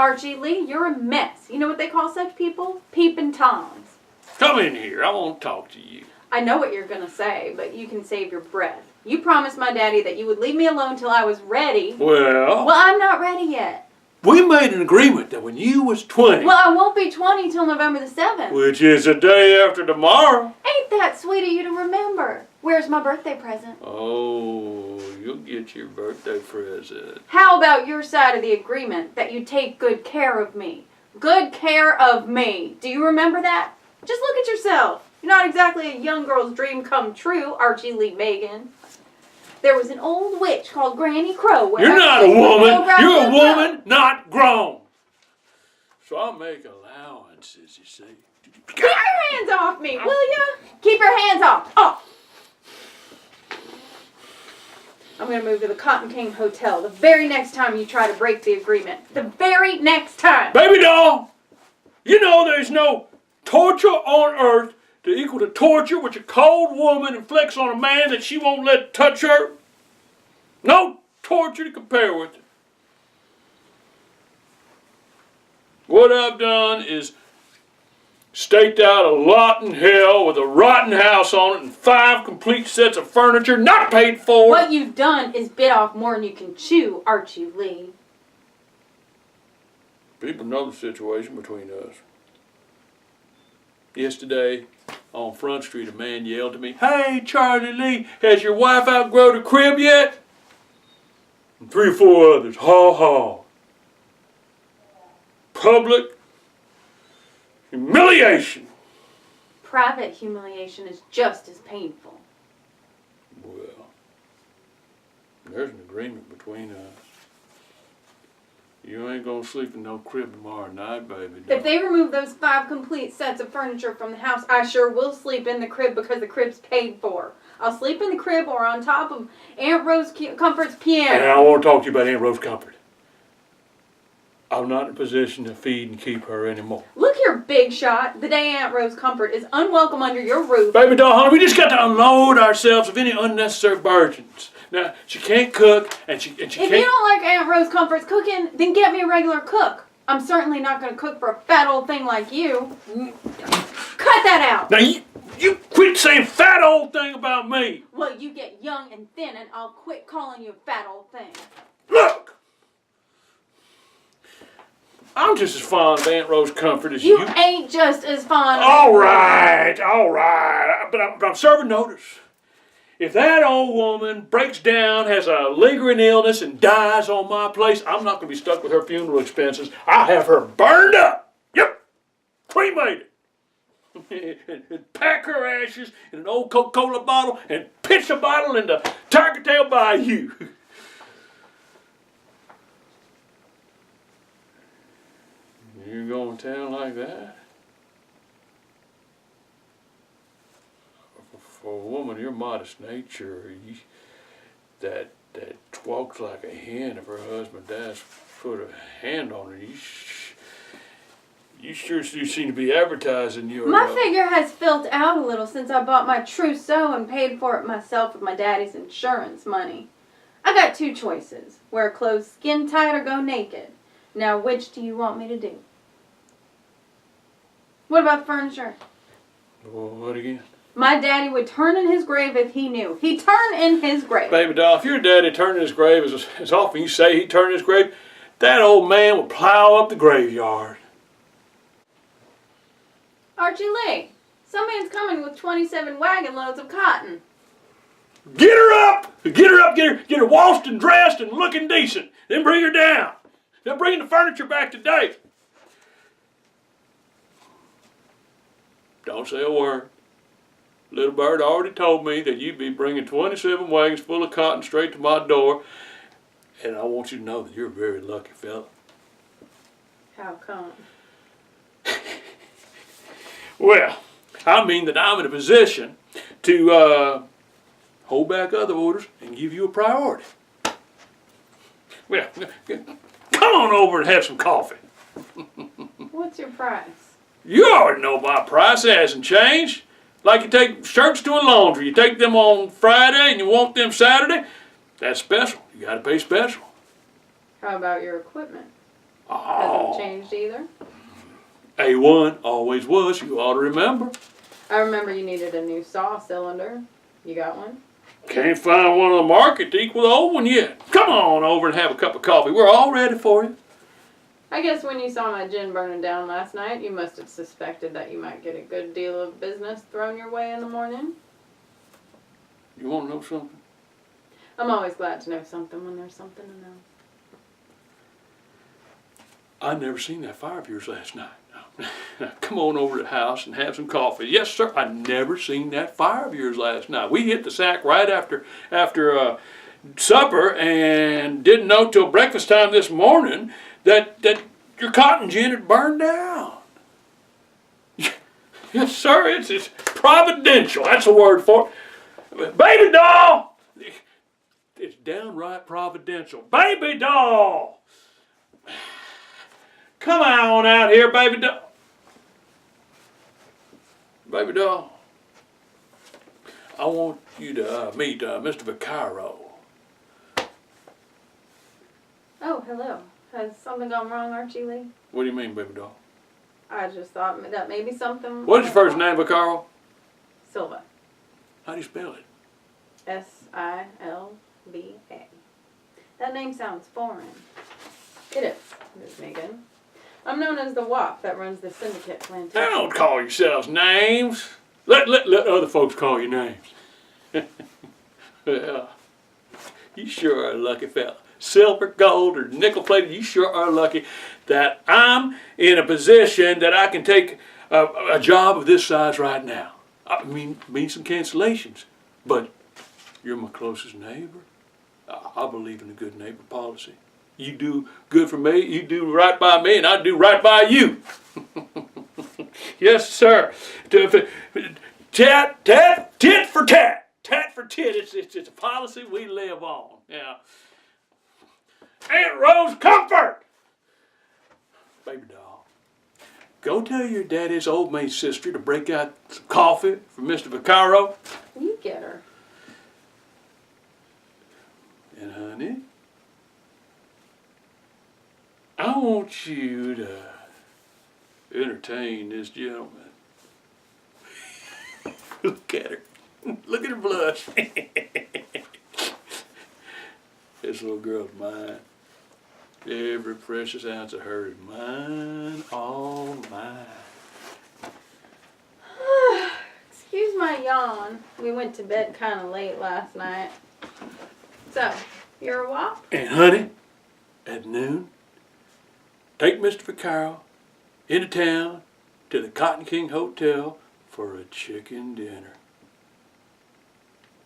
Archie Lee, you're a mess. You know what they call such people? Peeping Toms. Come in here. I want to talk to you. I know what you're going to say, but you can save your breath. You promised my daddy that you would leave me alone till I was ready. Well, I'm not ready yet. we made an agreement that when you was 20... Well, I won't be 20 till November the 7th. Which is the day after tomorrow. Ain't that sweet of you to remember? Where's my birthday present? Oh, you'll get your birthday present. How about your side of the agreement that you take good care of me? Good care of me. Do you remember that? Just look at yourself. You're not exactly a young girl's dream come true, Archie Lee Megan. There was an old witch called Granny Crow. You're not a woman. You're a woman, not grown. So I'll make allowances, you see. Keep your hands off me, will you? Keep your hands off. Off. I'm going to move to the Cotton King Hotel the very next time you try to break the agreement. The very next time. Baby doll, you know there's no torture on earth to equal the torture which a cold woman inflicts on a man that she won't let touch her. No torture to compare with it. What I've done is staked out a lot in hell with a rotten house on it and 5 complete sets of furniture not paid for. What you've done is bit off more than you can chew, Archie Lee. People know the situation between us. Yesterday, on Front Street, a man yelled to me, "Hey, Charlie Lee, has your wife outgrown the crib yet?" And 3 or 4 others, ha ha. Public humiliation. Private humiliation is just as painful. Well, there's an agreement between us. You ain't gonna sleep in no crib tomorrow night, baby. If they remove those 5 complete sets of furniture from the house, I sure will sleep in the crib because the crib's paid for. I'll sleep in the crib or on top of Aunt Rose Comfort's piano. And I want to talk to you about Aunt Rose Comfort. I'm not in a position to feed and keep her anymore. Look here, big shot. The day Aunt Rose Comfort is unwelcome under your roof. Baby doll, honey, we just got to unload ourselves of any unnecessary burdens. Now, she can't cook, and she can't... If you don't like Aunt Rose Comfort's cooking, then get me a regular cook. I'm certainly not going to cook for a fat old thing like you. Cut that out. Now, you quit saying fat old thing about me. Well, you get young and thin, and I'll quit calling you a fat old thing. Look! I'm just as fond of Aunt Rose Comfort as you. You ain't just as fond of All right. But I'm serving notice. If that old woman breaks down, has a lingering illness, and dies on my place, I'm not going to be stuck with her funeral expenses. I'll have her burned up. Yep. Cremated. And pack her ashes in an old Coca-Cola bottle and pitch a bottle into Tiger Tail Bayou. You going to town like that? For a woman of your modest nature, that walks like a hen if her husband dies, put a hand on her. You sure do seem to be advertising your... My figure has filled out a little since I bought my trousseau and paid for it myself with my daddy's insurance money. I got 2 choices. Wear clothes skin tight or go naked. Now, which do you want me to do? What about the furniture? Well, what again? My daddy would turn in his grave if he knew. He'd turn in his grave. Baby doll, if your daddy turned in his grave as often you say he turned in his grave, that old man would plow up the graveyard. Archie Lee, some man's coming with 27 wagon loads of cotton. Get her up! Get her washed and dressed and looking decent. Then bring her down. Then bring the furniture back today. Don't say a word. Little Bird already told me that you'd be bringing 27 wagons full of cotton straight to my door. And I want you to know that you're a very lucky fella. How come? Well, I mean that I'm in a position to hold back other orders and give you a priority. Well, come on over and have some coffee. What's your price? You already know my price. It hasn't changed. Like you take shirts to a laundry. You take them on Friday and you want them Saturday. That's special. You got to pay special. How about your equipment? Hasn't changed either. A1 always was. You ought to remember. I remember you needed a new saw cylinder. You got one? Can't find one on the market to equal the old one yet. Come on over and have a cup of coffee. We're all ready for you. I guess when you saw my gin burning down last night, you must have suspected that you might get a good deal of business thrown your way in the morning. You want to know something? I'm always glad to know something when there's something to know. I never seen that fire of yours last night. Come on over to the house and have some coffee. Yes, sir. I never seen that fire of yours last night. We hit the sack right after supper and didn't know till breakfast time this morning that your cotton gin had burned down. Yes, sir. It's providential. That's the word for it. Baby doll. It's downright providential. Baby doll. Come on out here, baby doll. Baby doll. I want you to meet Mr. Vaccaro. Oh, hello. Has something gone wrong, Archie Lee? What do you mean, baby doll? I just thought that maybe something... What is your first name, Vaccaro? Silva. How do you spell it? S-I-L-V-A. That name sounds foreign. It is, Miss Megan. I'm known as the WAP that runs the syndicate plantation. Now don't call yourselves names. Let other folks call you names. Well, you sure are a lucky fella. Silver, gold, or nickel plated, you sure are lucky that I'm in a position that I can take a job of this size right now. I mean some cancellations, but you're my closest neighbor. I believe in a good neighbor policy. You do good for me, you do right by me, and I do right by you. Yes, sir. Tit for tat. Tat for tit. It's a policy we live on. Yeah. Aunt Rose Comfort. Baby doll, go tell your daddy's old maid sister to break out some coffee for Mr. Vaccaro. You get her. And honey, I want you to entertain this gentleman. Look at her. Look at her blush. This little girl's mine. Every precious ounce of her is mine, all mine. Excuse my yawn. We went to bed kind of late last night. So, you're a WAP? And honey, at noon, take Mr. Vaccaro into town to the Cotton King Hotel for a chicken dinner.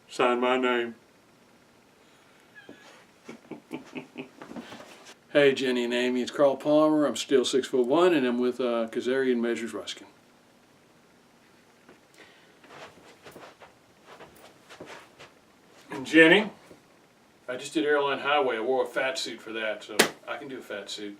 Sign my name. Hey, Jenny and Amy, it's Carl Palmer. I'm still 6'1", and I'm with Kazarian Measures Ruskin. And Jenny, I just did Airline Highway. I wore a fat suit for that, so I can do a fat suit.